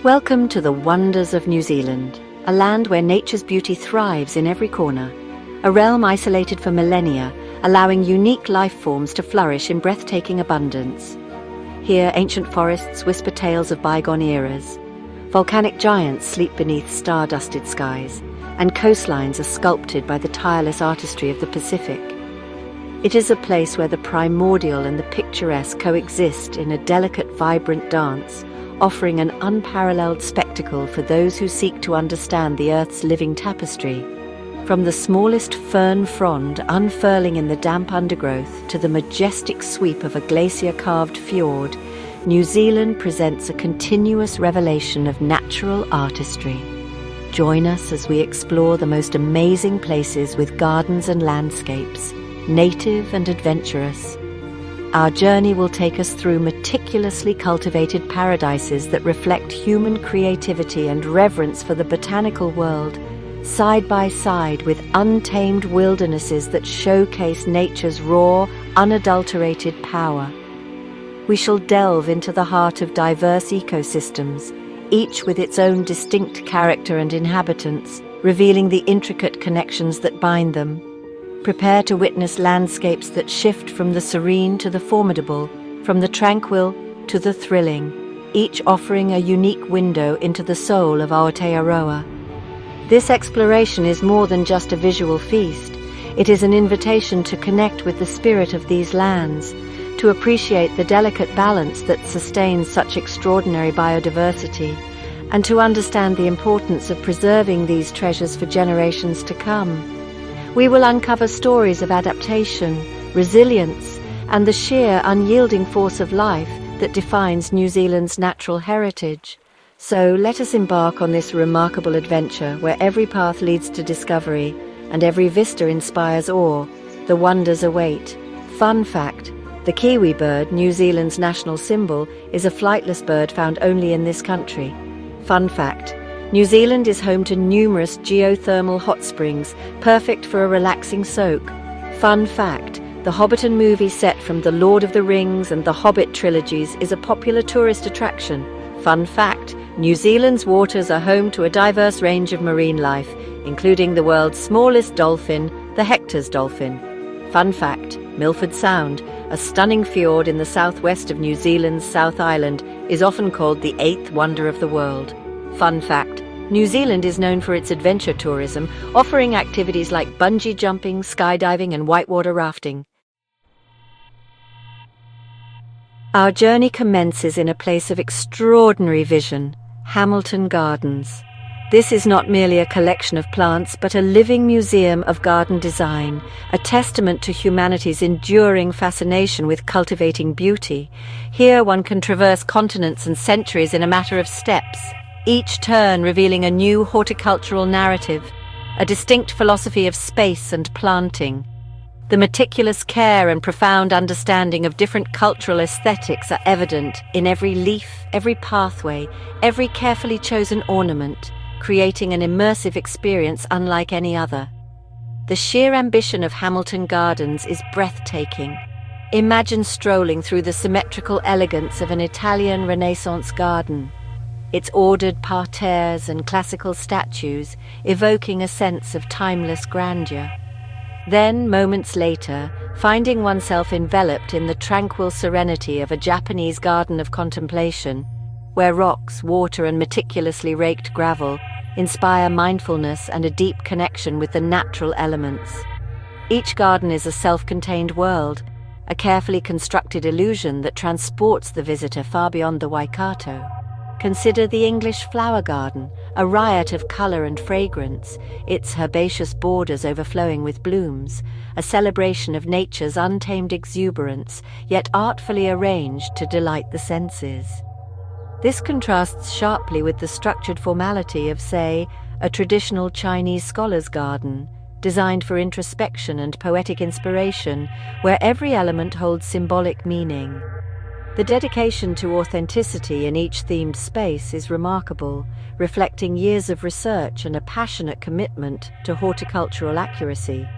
Welcome to the wonders of New Zealand, a land where nature's beauty thrives in every corner, a realm isolated for millennia, allowing unique life forms to flourish in breathtaking abundance. Here, ancient forests whisper tales of bygone eras, volcanic giants sleep beneath star-dusted skies, and coastlines are sculpted by the tireless artistry of the Pacific. It is a place where the primordial and the picturesque coexist in a delicate, vibrant dance, offering an unparalleled spectacle for those who seek to understand the Earth's living tapestry. From the smallest fern frond unfurling in the damp undergrowth to the majestic sweep of a glacier-carved fjord, New Zealand presents a continuous revelation of natural artistry. Join us as we explore the most amazing places with gardens and landscapes, native and adventurous. Our journey will take us through meticulously cultivated paradises that reflect human creativity and reverence for the botanical world, side by side with untamed wildernesses that showcase nature's raw, unadulterated power. We shall delve into the heart of diverse ecosystems, each with its own distinct character and inhabitants, revealing the intricate connections that bind them. Prepare to witness landscapes that shift from the serene to the formidable, from the tranquil to the thrilling, each offering a unique window into the soul of Aotearoa. This exploration is more than just a visual feast. It is an invitation to connect with the spirit of these lands, to appreciate the delicate balance that sustains such extraordinary biodiversity, and to understand the importance of preserving these treasures for generations to come. We will uncover stories of adaptation, resilience, and the sheer unyielding force of life that defines New Zealand's natural heritage. So let us embark on this remarkable adventure where every path leads to discovery and every vista inspires awe. The wonders await. Fun fact: the kiwi bird, New Zealand's national symbol, is a flightless bird found only in this country. Fun fact: New Zealand is home to numerous geothermal hot springs, perfect for a relaxing soak. Fun fact: the Hobbiton movie set from The Lord of the Rings and the Hobbit trilogies is a popular tourist attraction. Fun fact: New Zealand's waters are home to a diverse range of marine life, including the world's smallest dolphin, the Hector's dolphin. Fun fact: Milford Sound, a stunning fjord in the southwest of New Zealand's South Island, is often called the eighth wonder of the world. Fun fact: New Zealand is known for its adventure tourism, offering activities like bungee jumping, skydiving, and whitewater rafting. Our journey commences in a place of extraordinary vision, Hamilton Gardens. This is not merely a collection of plants, but a living museum of garden design, a testament to humanity's enduring fascination with cultivating beauty. Here one can traverse continents and centuries in a matter of steps, each turn revealing a new horticultural narrative, a distinct philosophy of space and planting. The meticulous care and profound understanding of different cultural aesthetics are evident in every leaf, every pathway, every carefully chosen ornament, creating an immersive experience unlike any other. The sheer ambition of Hamilton Gardens is breathtaking. Imagine strolling through the symmetrical elegance of an Italian Renaissance garden, its ordered parterres and classical statues evoking a sense of timeless grandeur. Then, moments later, finding oneself enveloped in the tranquil serenity of a Japanese garden of contemplation, where rocks, water, and meticulously raked gravel inspire mindfulness and a deep connection with the natural elements. Each garden is a self-contained world, a carefully constructed illusion that transports the visitor far beyond the Waikato. Consider the English flower garden, a riot of colour and fragrance, its herbaceous borders overflowing with blooms, a celebration of nature's untamed exuberance, yet artfully arranged to delight the senses. This contrasts sharply with the structured formality of, say, a traditional Chinese scholar's garden, designed for introspection and poetic inspiration, where every element holds symbolic meaning. The dedication to authenticity in each themed space is remarkable, reflecting years of research and a passionate commitment to horticultural accuracy.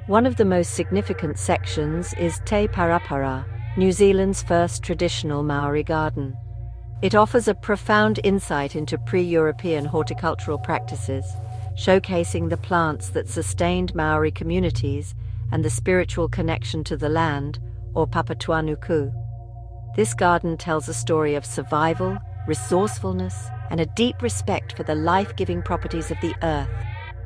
One of the most significant sections is Te Parapara, New Zealand's first traditional Maori garden. It offers a profound insight into pre-European horticultural practices, showcasing the plants that sustained Maori communities and the spiritual connection to the land, or Papatuanuku. This garden tells a story of survival, resourcefulness, and a deep respect for the life-giving properties of the earth,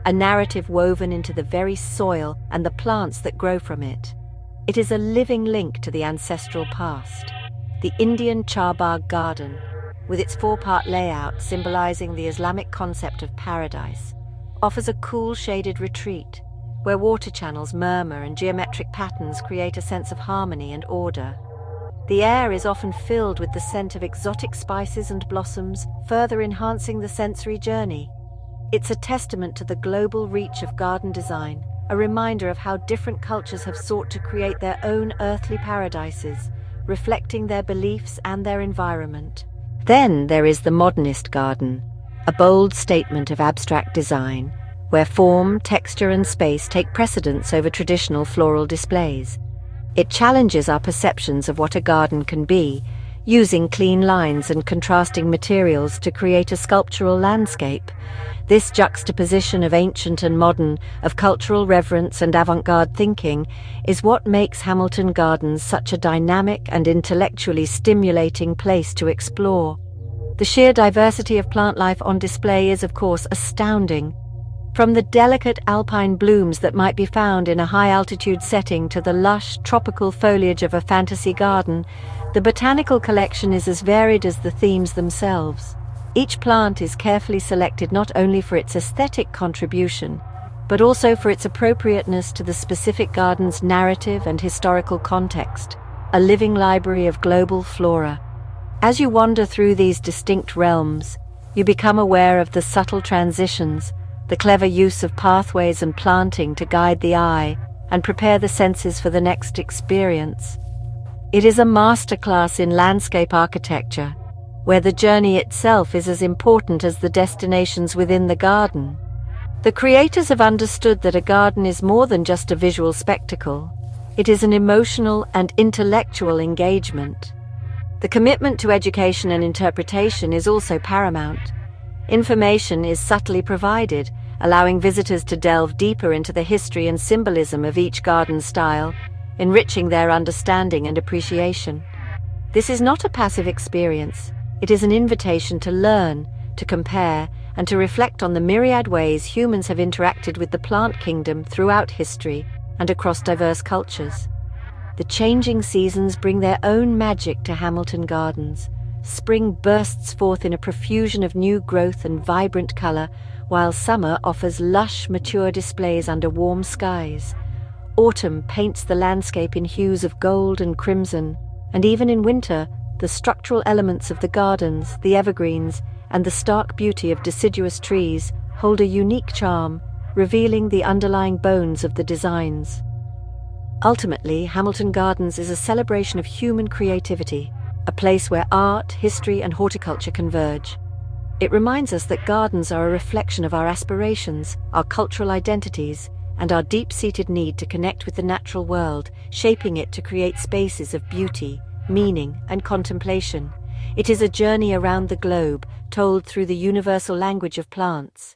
a narrative woven into the very soil and the plants that grow from it. It is a living link to the ancestral past. The Indian Charbagh Garden, with its four-part layout symbolizing the Islamic concept of paradise, offers a cool shaded retreat where water channels murmur and geometric patterns create a sense of harmony and order. The air is often filled with the scent of exotic spices and blossoms, further enhancing the sensory journey. It's a testament to the global reach of garden design, a reminder of how different cultures have sought to create their own earthly paradises, reflecting their beliefs and their environment. Then there is the modernist garden, a bold statement of abstract design, where form, texture, and space take precedence over traditional floral displays. It challenges our perceptions of what a garden can be, using clean lines and contrasting materials to create a sculptural landscape. This juxtaposition of ancient and modern, of cultural reverence and avant-garde thinking, is what makes Hamilton Gardens such a dynamic and intellectually stimulating place to explore. The sheer diversity of plant life on display is, of course, astounding. From the delicate alpine blooms that might be found in a high-altitude setting to the lush, tropical foliage of a fantasy garden, the botanical collection is as varied as the themes themselves. Each plant is carefully selected not only for its aesthetic contribution, but also for its appropriateness to the specific garden's narrative and historical context, a living library of global flora. As you wander through these distinct realms, you become aware of the subtle transitions, the clever use of pathways and planting to guide the eye and prepare the senses for the next experience. It is a masterclass in landscape architecture, where the journey itself is as important as the destinations within the garden. The creators have understood that a garden is more than just a visual spectacle. It is an emotional and intellectual engagement. The commitment to education and interpretation is also paramount. Information is subtly provided, allowing visitors to delve deeper into the history and symbolism of each garden style, enriching their understanding and appreciation. This is not a passive experience. It is an invitation to learn, to compare, and to reflect on the myriad ways humans have interacted with the plant kingdom throughout history and across diverse cultures. The changing seasons bring their own magic to Hamilton Gardens. Spring bursts forth in a profusion of new growth and vibrant colour, while summer offers lush, mature displays under warm skies. Autumn paints the landscape in hues of gold and crimson, and even in winter, the structural elements of the gardens, the evergreens, and the stark beauty of deciduous trees hold a unique charm, revealing the underlying bones of the designs. Ultimately, Hamilton Gardens is a celebration of human creativity, a place where art, history, and horticulture converge. It reminds us that gardens are a reflection of our aspirations, our cultural identities, and our deep-seated need to connect with the natural world, shaping it to create spaces of beauty, meaning, and contemplation. It is a journey around the globe, told through the universal language of plants.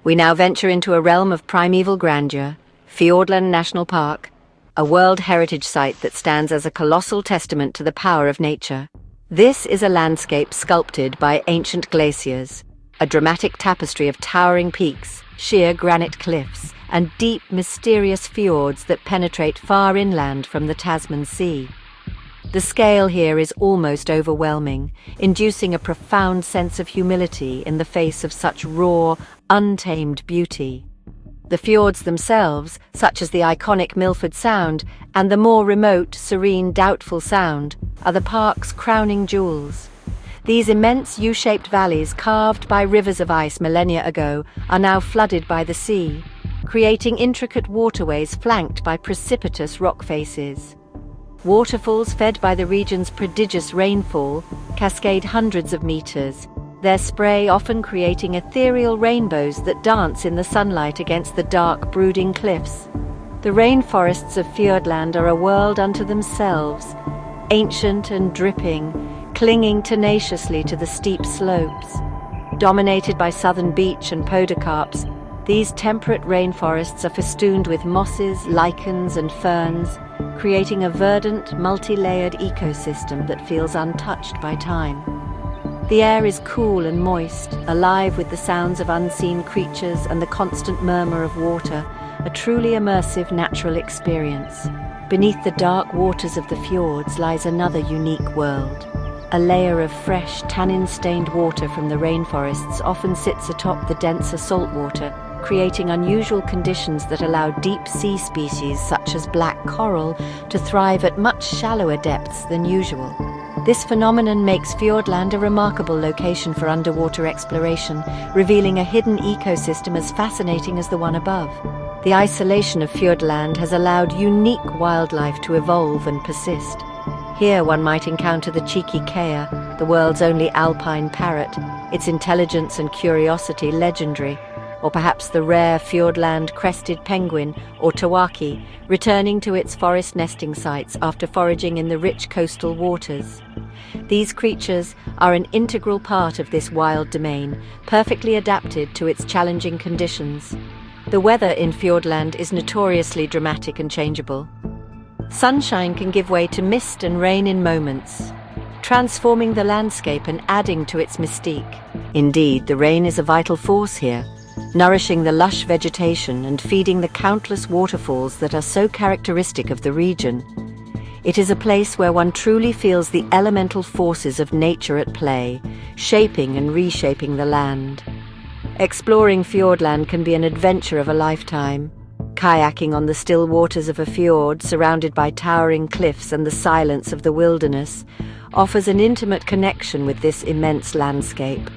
We now venture into a realm of primeval grandeur, Fiordland National Park, a World Heritage Site that stands as a colossal testament to the power of nature. This is a landscape sculpted by ancient glaciers, a dramatic tapestry of towering peaks, sheer granite cliffs, and deep, mysterious fjords that penetrate far inland from the Tasman Sea. The scale here is almost overwhelming, inducing a profound sense of humility in the face of such raw, untamed beauty. The fjords themselves, such as the iconic Milford Sound and the more remote, serene Doubtful Sound, are the park's crowning jewels. These immense U-shaped valleys, carved by rivers of ice millennia ago, are now flooded by the sea, creating intricate waterways flanked by precipitous rock faces. Waterfalls fed by the region's prodigious rainfall cascade hundreds of meters, their spray often creating ethereal rainbows that dance in the sunlight against the dark, brooding cliffs. The rainforests of Fiordland are a world unto themselves, ancient and dripping, clinging tenaciously to the steep slopes. Dominated by southern beech and podocarps, these temperate rainforests are festooned with mosses, lichens, and ferns, creating a verdant, multi-layered ecosystem that feels untouched by time. The air is cool and moist, alive with the sounds of unseen creatures and the constant murmur of water, a truly immersive natural experience. Beneath the dark waters of the fjords lies another unique world. A layer of fresh, tannin-stained water from the rainforests often sits atop the denser saltwater, creating unusual conditions that allow deep sea species such as black coral to thrive at much shallower depths than usual. This phenomenon makes Fiordland a remarkable location for underwater exploration, revealing a hidden ecosystem as fascinating as the one above. The isolation of Fiordland has allowed unique wildlife to evolve and persist. Here one might encounter the cheeky kea, the world's only alpine parrot, its intelligence and curiosity legendary, or perhaps the rare Fiordland crested penguin, or tawaki, returning to its forest nesting sites after foraging in the rich coastal waters. These creatures are an integral part of this wild domain, perfectly adapted to its challenging conditions. The weather in Fiordland is notoriously dramatic and changeable. Sunshine can give way to mist and rain in moments, transforming the landscape and adding to its mystique. Indeed, the rain is a vital force here, nourishing the lush vegetation and feeding the countless waterfalls that are so characteristic of the region. It is a place where one truly feels the elemental forces of nature at play, shaping and reshaping the land. Exploring Fiordland can be an adventure of a lifetime. Kayaking on the still waters of a fjord, surrounded by towering cliffs and the silence of the wilderness, offers an intimate connection with this immense landscape.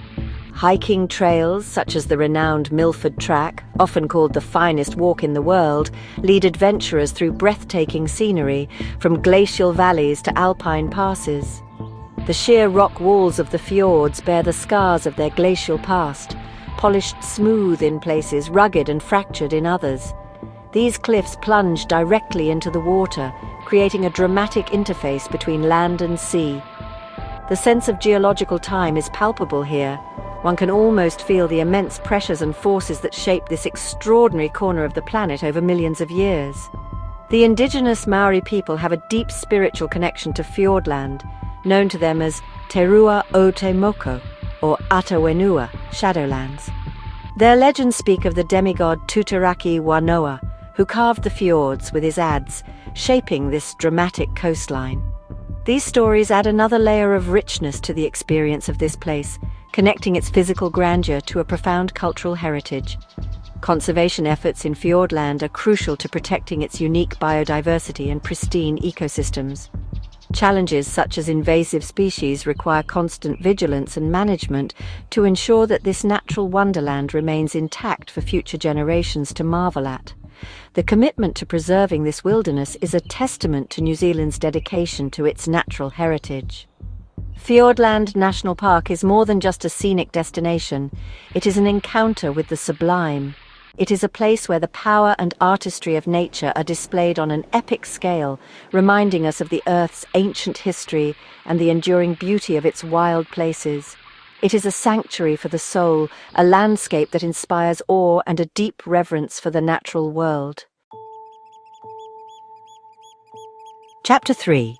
Hiking trails, such as the renowned Milford Track, often called the finest walk in the world, lead adventurers through breathtaking scenery, from glacial valleys to alpine passes. The sheer rock walls of the fjords bear the scars of their glacial past, polished smooth in places, rugged and fractured in others. These cliffs plunge directly into the water, creating a dramatic interface between land and sea. The sense of geological time is palpable here. One can almost feel the immense pressures and forces that shape this extraordinary corner of the planet over millions of years. The indigenous Maori people have a deep spiritual connection to Fiordland, known to them as Te Rua o Te Moko, or Atawenua, Shadowlands. Their legends speak of the demigod Tutaraki Wanoa, who carved the fjords with his adze, shaping this dramatic coastline. These stories add another layer of richness to the experience of this place, connecting its physical grandeur to a profound cultural heritage. Conservation efforts in Fiordland are crucial to protecting its unique biodiversity and pristine ecosystems. Challenges such as invasive species require constant vigilance and management to ensure that this natural wonderland remains intact for future generations to marvel at. The commitment to preserving this wilderness is a testament to New Zealand's dedication to its natural heritage. Fiordland National Park is more than just a scenic destination. It is an encounter with the sublime. It is a place where the power and artistry of nature are displayed on an epic scale, reminding us of the Earth's ancient history and the enduring beauty of its wild places. It is a sanctuary for the soul, a landscape that inspires awe and a deep reverence for the natural world. Chapter 3.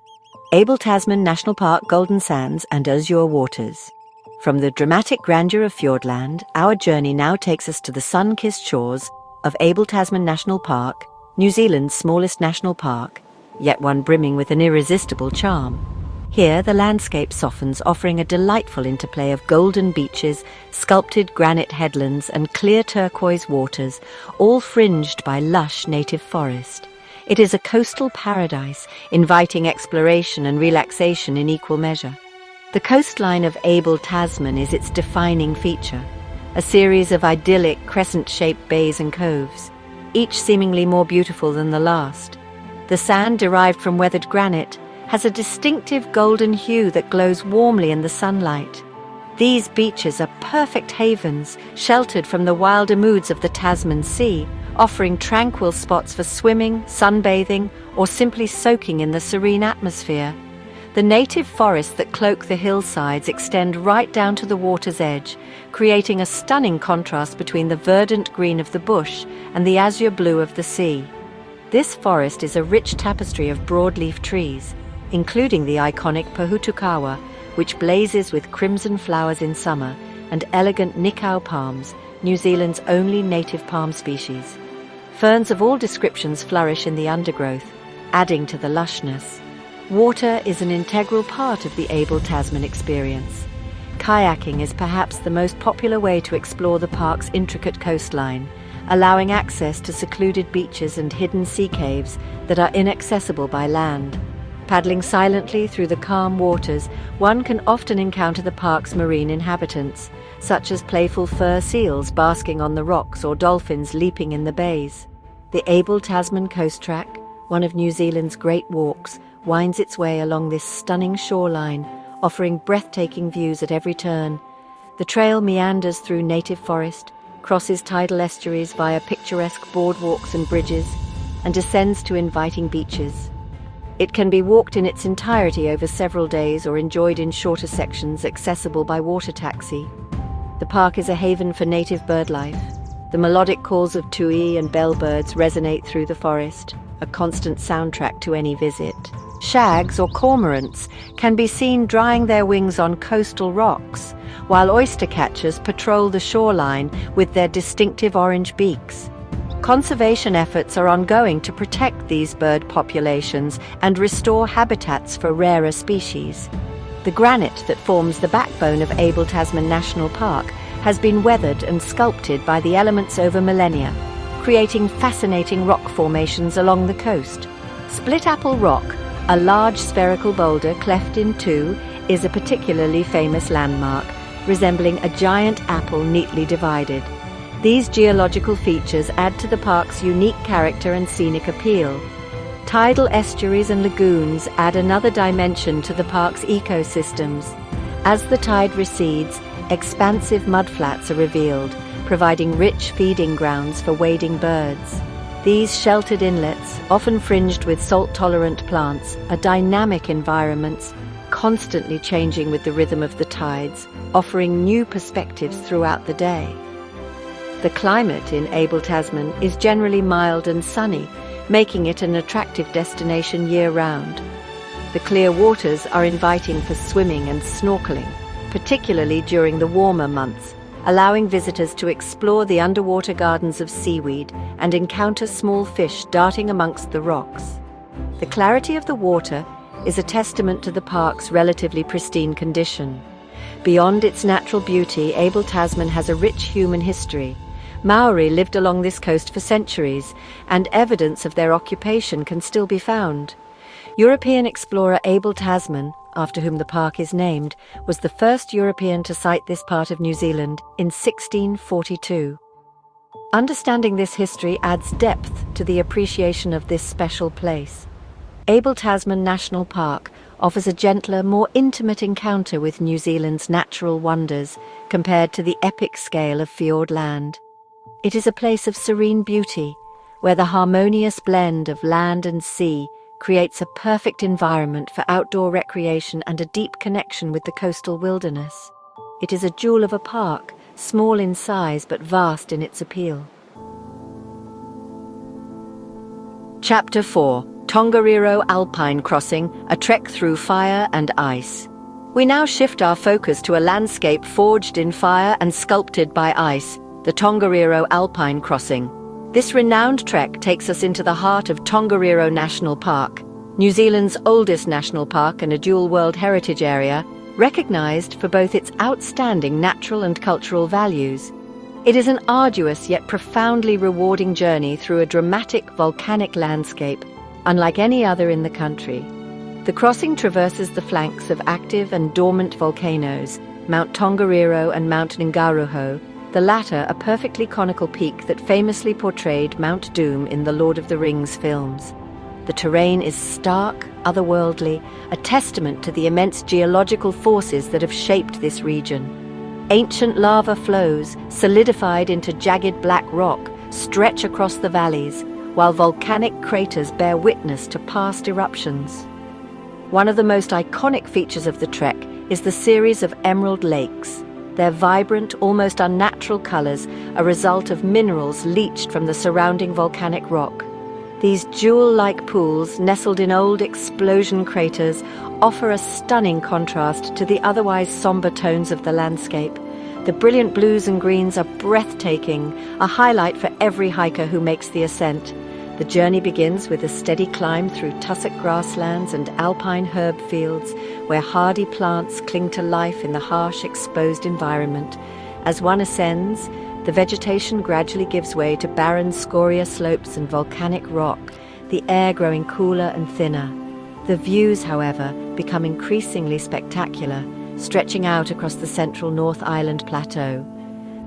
Abel Tasman National Park, Golden Sands and Azure Waters. From the dramatic grandeur of Fiordland, our journey now takes us to the sun-kissed shores of Abel Tasman National Park, New Zealand's smallest national park, yet one brimming with an irresistible charm. Here the landscape softens, offering a delightful interplay of golden beaches, sculpted granite headlands and clear turquoise waters, all fringed by lush native forest. It is a coastal paradise, inviting exploration and relaxation in equal measure. The coastline of Abel Tasman is its defining feature, a series of idyllic crescent-shaped bays and coves, each seemingly more beautiful than the last. The sand, derived from weathered granite, has a distinctive golden hue that glows warmly in the sunlight. These beaches are perfect havens, sheltered from the wilder moods of the Tasman Sea, offering tranquil spots for swimming, sunbathing, or simply soaking in the serene atmosphere. The native forests that cloak the hillsides extend right down to the water's edge, creating a stunning contrast between the verdant green of the bush and the azure blue of the sea. This forest is a rich tapestry of broadleaf trees, including the iconic Pohutukawa, which blazes with crimson flowers in summer, and elegant Nikau palms, New Zealand's only native palm species. Ferns of all descriptions flourish in the undergrowth, adding to the lushness. Water is an integral part of the Abel Tasman experience. Kayaking is perhaps the most popular way to explore the park's intricate coastline, allowing access to secluded beaches and hidden sea caves that are inaccessible by land. Paddling silently through the calm waters, one can often encounter the park's marine inhabitants, such as playful fur seals basking on the rocks or dolphins leaping in the bays. The Abel Tasman Coast Track, one of New Zealand's great walks, winds its way along this stunning shoreline, offering breathtaking views at every turn. The trail meanders through native forest, crosses tidal estuaries via picturesque boardwalks and bridges, and descends to inviting beaches. It can be walked in its entirety over several days or enjoyed in shorter sections accessible by water taxi. The park is a haven for native birdlife. The melodic calls of tui and bellbirds resonate through the forest, a constant soundtrack to any visit. Shags, or cormorants, can be seen drying their wings on coastal rocks, while oyster catchers patrol the shoreline with their distinctive orange beaks. Conservation efforts are ongoing to protect these bird populations and restore habitats for rarer species. The granite that forms the backbone of Abel Tasman National Park has been weathered and sculpted by the elements over millennia, creating fascinating rock formations along the coast. Split Apple Rock, a large spherical boulder cleft in two, is a particularly famous landmark, resembling a giant apple neatly divided. These geological features add to the park's unique character and scenic appeal. Tidal estuaries and lagoons add another dimension to the park's ecosystems. As the tide recedes, expansive mudflats are revealed, providing rich feeding grounds for wading birds. These sheltered inlets, often fringed with salt-tolerant plants, are dynamic environments, constantly changing with the rhythm of the tides, offering new perspectives throughout the day. The climate in Abel Tasman is generally mild and sunny, making it an attractive destination year-round. The clear waters are inviting for swimming and snorkeling, particularly during the warmer months, allowing visitors to explore the underwater gardens of seaweed and encounter small fish darting amongst the rocks. The clarity of the water is a testament to the park's relatively pristine condition. Beyond its natural beauty, Abel Tasman has a rich human history. Maori lived along this coast for centuries, and evidence of their occupation can still be found. European explorer Abel Tasman, after whom the park is named, was the first European to sight this part of New Zealand in 1642. Understanding this history adds depth to the appreciation of this special place. Abel Tasman National Park offers a gentler, more intimate encounter with New Zealand's natural wonders compared to the epic scale of Fiordland. It is a place of serene beauty, where the harmonious blend of land and sea creates a perfect environment for outdoor recreation and a deep connection with the coastal wilderness. It is a jewel of a park, small in size but vast in its appeal. Chapter 4: Tongariro Alpine Crossing, a trek through fire and ice. We now shift our focus to a landscape forged in fire and sculpted by ice, the Tongariro Alpine Crossing. This renowned trek takes us into the heart of Tongariro National Park, New Zealand's oldest national park and a dual World Heritage Area, recognised for both its outstanding natural and cultural values. It is an arduous yet profoundly rewarding journey through a dramatic volcanic landscape, unlike any other in the country. The crossing traverses the flanks of active and dormant volcanoes, Mount Tongariro and Mount Ngauruhoe, the latter a perfectly conical peak that famously portrayed Mount Doom in the Lord of the Rings films. The terrain is stark, otherworldly, a testament to the immense geological forces that have shaped this region. Ancient lava flows, solidified into jagged black rock, stretch across the valleys, while volcanic craters bear witness to past eruptions. One of the most iconic features of the trek is the series of emerald lakes. Their vibrant, almost unnatural colors are a result of minerals leached from the surrounding volcanic rock. These jewel-like pools, nestled in old explosion craters, offer a stunning contrast to the otherwise somber tones of the landscape. The brilliant blues and greens are breathtaking, a highlight for every hiker who makes the ascent. The journey begins with a steady climb through tussock grasslands and alpine herb fields, where hardy plants cling to life in the harsh, exposed environment. As one ascends, the vegetation gradually gives way to barren scoria slopes and volcanic rock, the air growing cooler and thinner. The views, however, become increasingly spectacular, stretching out across the central North Island plateau.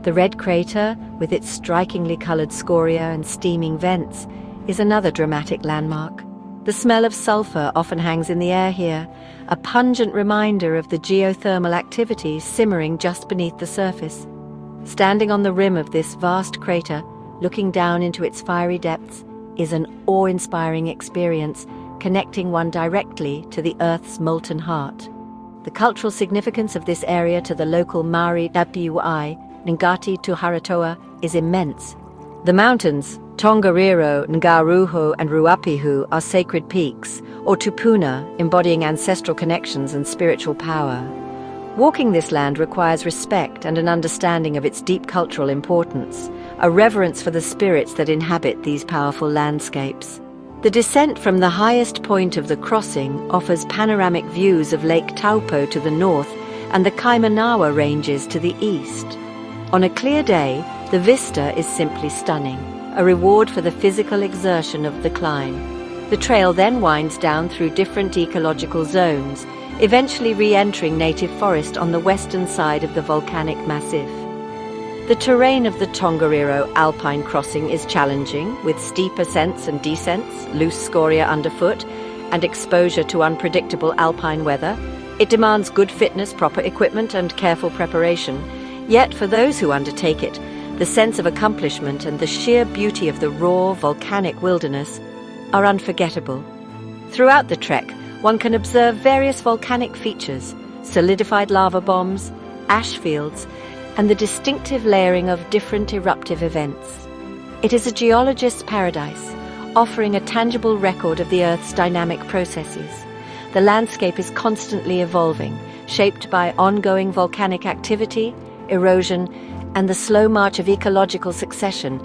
The red crater, with its strikingly colored scoria and steaming vents, is another dramatic landmark. The smell of sulfur often hangs in the air here, a pungent reminder of the geothermal activity simmering just beneath the surface. Standing on the rim of this vast crater, looking down into its fiery depths, is an awe-inspiring experience, connecting one directly to the Earth's molten heart. The cultural significance of this area to the local Maori Tapiuai, Ngati Tuharatoa, is immense. The mountains, Tongariro, Ngaruho and Ruapihu, are sacred peaks, or tupuna, embodying ancestral connections and spiritual power. Walking this land requires respect and an understanding of its deep cultural importance, a reverence for the spirits that inhabit these powerful landscapes. The descent from the highest point of the crossing offers panoramic views of Lake Taupo to the north and the Kaimanawa Ranges to the east. On a clear day, the vista is simply stunning, a reward for the physical exertion of the climb. The trail then winds down through different ecological zones, eventually re-entering native forest on the western side of the volcanic massif. The terrain of the Tongariro Alpine Crossing is challenging, with steep ascents and descents, loose scoria underfoot, and exposure to unpredictable alpine weather. It demands good fitness, proper equipment, and careful preparation. Yet, for those who undertake it, the sense of accomplishment and the sheer beauty of the raw, volcanic wilderness are unforgettable. Throughout the trek, one can observe various volcanic features, solidified lava bombs, ash fields, and the distinctive layering of different eruptive events. It is a geologist's paradise, offering a tangible record of the Earth's dynamic processes. The landscape is constantly evolving, shaped by ongoing volcanic activity, erosion, and the slow march of ecological succession.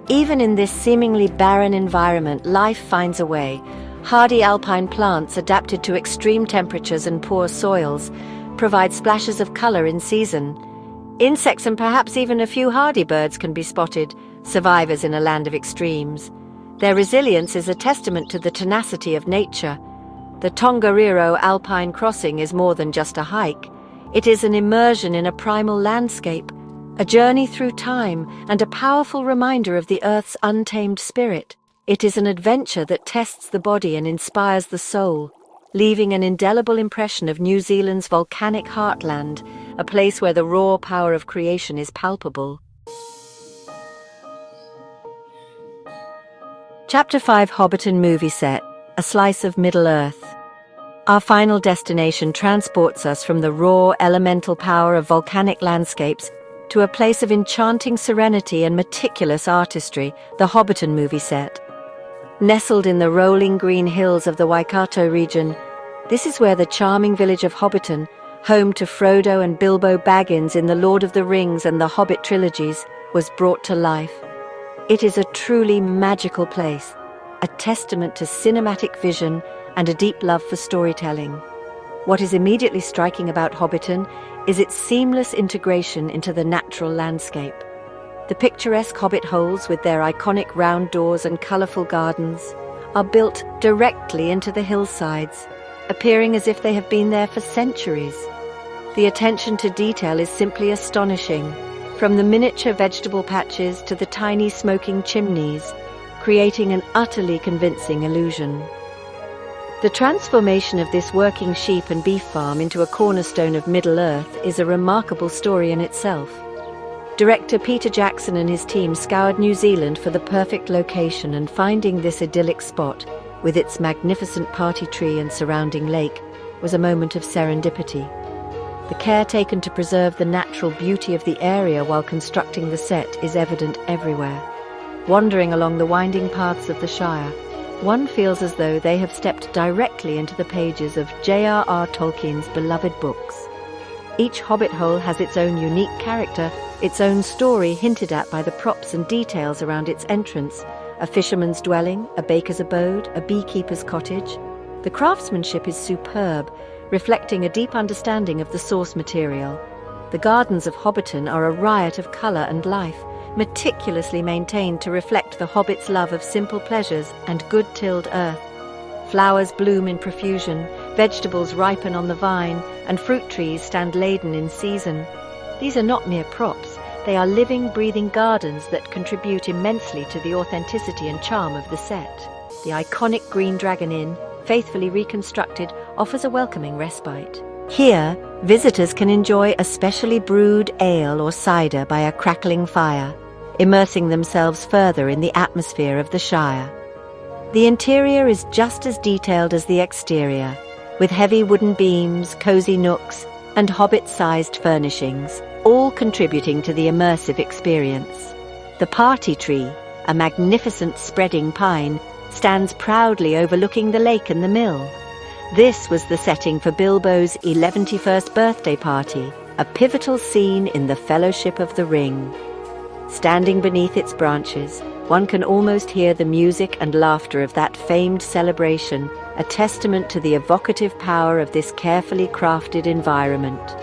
Even in this seemingly barren environment, life finds a way. Hardy alpine plants adapted to extreme temperatures and poor soils provide splashes of color in season. Insects and perhaps even a few hardy birds can be spotted, survivors in a land of extremes. Their resilience is a testament to the tenacity of nature. The Tongariro Alpine Crossing is more than just a hike. It is an immersion in a primal landscape, a journey through time, and a powerful reminder of the Earth's untamed spirit. It is an adventure that tests the body and inspires the soul, leaving an indelible impression of New Zealand's volcanic heartland, a place where the raw power of creation is palpable. Chapter 5: Hobbiton Movie Set, a slice of Middle-earth. Our final destination transports us from the raw, elemental power of volcanic landscapes to a place of enchanting serenity and meticulous artistry, the Hobbiton Movie Set. Nestled in the rolling green hills of the Waikato region, this is where the charming village of Hobbiton, home to Frodo and Bilbo Baggins in the Lord of the Rings and the Hobbit trilogies, was brought to life. It is a truly magical place, a testament to cinematic vision and a deep love for storytelling. What is immediately striking about Hobbiton is its seamless integration into the natural landscape. The picturesque hobbit holes, with their iconic round doors and colourful gardens, are built directly into the hillsides, appearing as if they have been there for centuries. The attention to detail is simply astonishing, from the miniature vegetable patches to the tiny smoking chimneys, creating an utterly convincing illusion. The transformation of this working sheep and beef farm into a cornerstone of Middle-earth is a remarkable story in itself. Director Peter Jackson and his team scoured New Zealand for the perfect location, and finding this idyllic spot, with its magnificent party tree and surrounding lake, was a moment of serendipity. The care taken to preserve the natural beauty of the area while constructing the set is evident everywhere. Wandering along the winding paths of the Shire, one feels as though they have stepped directly into the pages of J.R.R. Tolkien's beloved books. Each hobbit hole has its own unique character, its own story hinted at by the props and details around its entrance: a fisherman's dwelling, a baker's abode, a beekeeper's cottage. The craftsmanship is superb, reflecting a deep understanding of the source material. The gardens of Hobbiton are a riot of colour and life, meticulously maintained to reflect the hobbit's love of simple pleasures and good-tilled earth. Flowers bloom in profusion, vegetables ripen on the vine, and fruit trees stand laden in season. These are not mere props, they are living, breathing gardens that contribute immensely to the authenticity and charm of the set. The iconic Green Dragon Inn, faithfully reconstructed, offers a welcoming respite. Here, visitors can enjoy a specially brewed ale or cider by a crackling fire, immersing themselves further in the atmosphere of the Shire. The interior is just as detailed as the exterior, with heavy wooden beams, cosy nooks, and hobbit-sized furnishings, all contributing to the immersive experience. The party tree, a magnificent spreading pine, stands proudly overlooking the lake and the mill. This was the setting for Bilbo's 11th birthday party, a pivotal scene in the Fellowship of the Ring. Standing beneath its branches, one can almost hear the music and laughter of that famed celebration, a testament to the evocative power of this carefully crafted environment.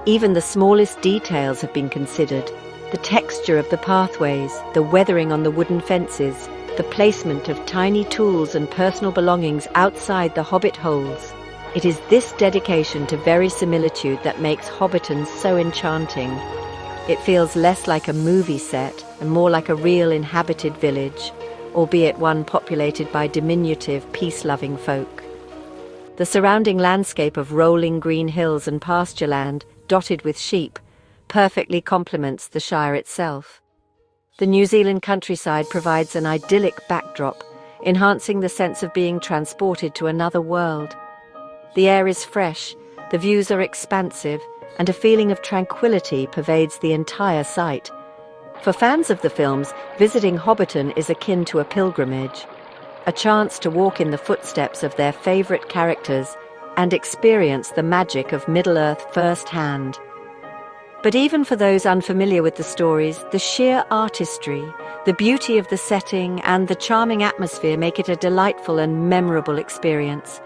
Even the smallest details have been considered: the texture of the pathways, the weathering on the wooden fences, the placement of tiny tools and personal belongings outside the hobbit holes. It is this dedication to verisimilitude that makes Hobbiton so enchanting. It feels less like a movie set and more like a real inhabited village, albeit one populated by diminutive, peace-loving folk. The surrounding landscape of rolling green hills and pasture land, dotted with sheep, perfectly complements the Shire itself. The New Zealand countryside provides an idyllic backdrop, enhancing the sense of being transported to another world. The air is fresh, the views are expansive, and a feeling of tranquility pervades the entire site. For fans of the films, visiting Hobbiton is akin to a pilgrimage, a chance to walk in the footsteps of their favourite characters and experience the magic of Middle-earth firsthand. But even for those unfamiliar with the stories, the sheer artistry, the beauty of the setting, and the charming atmosphere make it a delightful and memorable experience.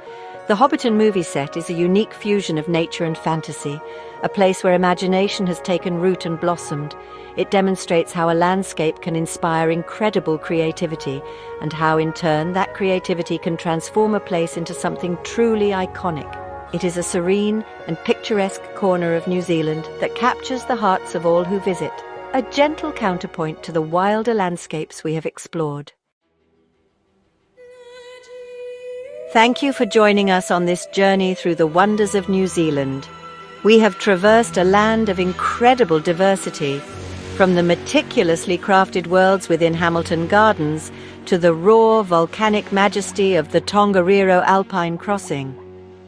The Hobbiton movie set is a unique fusion of nature and fantasy, a place where imagination has taken root and blossomed. It demonstrates how a landscape can inspire incredible creativity, and how, in turn, that creativity can transform a place into something truly iconic. It is a serene and picturesque corner of New Zealand that captures the hearts of all who visit, a gentle counterpoint to the wilder landscapes we have explored. Thank you for joining us on this journey through the wonders of New Zealand. We have traversed a land of incredible diversity, from the meticulously crafted worlds within Hamilton Gardens to the raw, volcanic majesty of the Tongariro Alpine Crossing.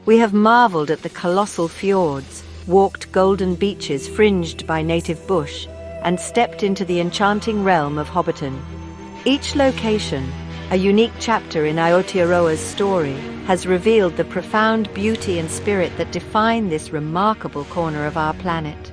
We have marvelled at the colossal fjords, walked golden beaches fringed by native bush, and stepped into the enchanting realm of Hobbiton. Each location, a unique chapter in Aotearoa's story, has revealed the profound beauty and spirit that define this remarkable corner of our planet.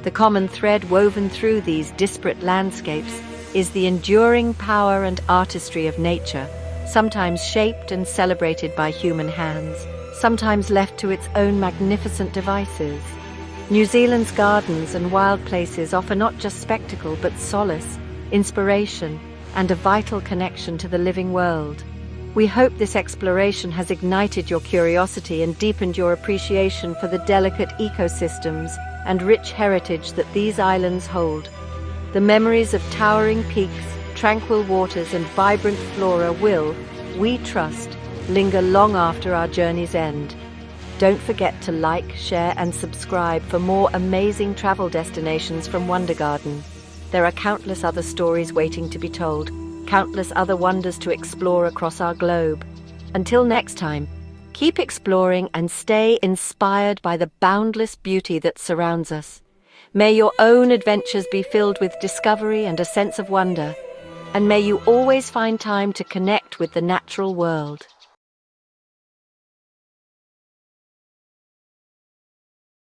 The common thread woven through these disparate landscapes is the enduring power and artistry of nature, sometimes shaped and celebrated by human hands, sometimes left to its own magnificent devices. New Zealand's gardens and wild places offer not just spectacle but solace, inspiration, and a vital connection to the living world. We hope this exploration has ignited your curiosity and deepened your appreciation for the delicate ecosystems and rich heritage that these islands hold. The memories of towering peaks, tranquil waters, and vibrant flora will, we trust, linger long after our journey's end. Don't forget to like, share, and subscribe for more amazing travel destinations from Wonder Garden. There are countless other stories waiting to be told, countless other wonders to explore across our globe. Until next time, Keep exploring and stay inspired by the boundless beauty that surrounds us. May your own adventures be filled with discovery and a sense of wonder, and may you always find time to connect with the natural world.